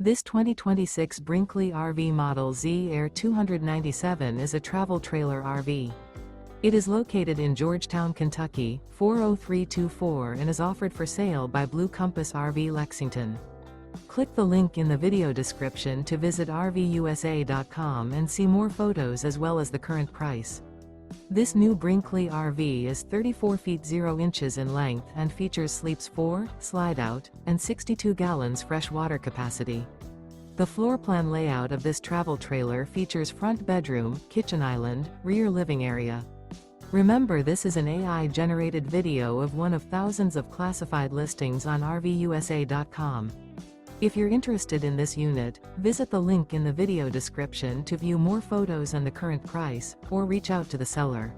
This 2026 Brinkley RV Model Z Air 297 is a travel trailer RV. It is located in Georgetown, Kentucky, 40324 and is offered for sale by Blue Compass RV Lexington. Click the link in the video description to visit RVUSA.com and see more photos as well as the current price. This new Brinkley RV is 34 feet 0 inches in length and features sleeps 4, slide-out, and 62 gallons fresh water capacity. The floor plan layout of this travel trailer features front bedroom, kitchen island, rear living area. Remember, this is an AI-generated video of one of thousands of classified listings on RVUSA.com. If you're interested in this unit, visit the link in the video description to view more photos and the current price, or reach out to the seller.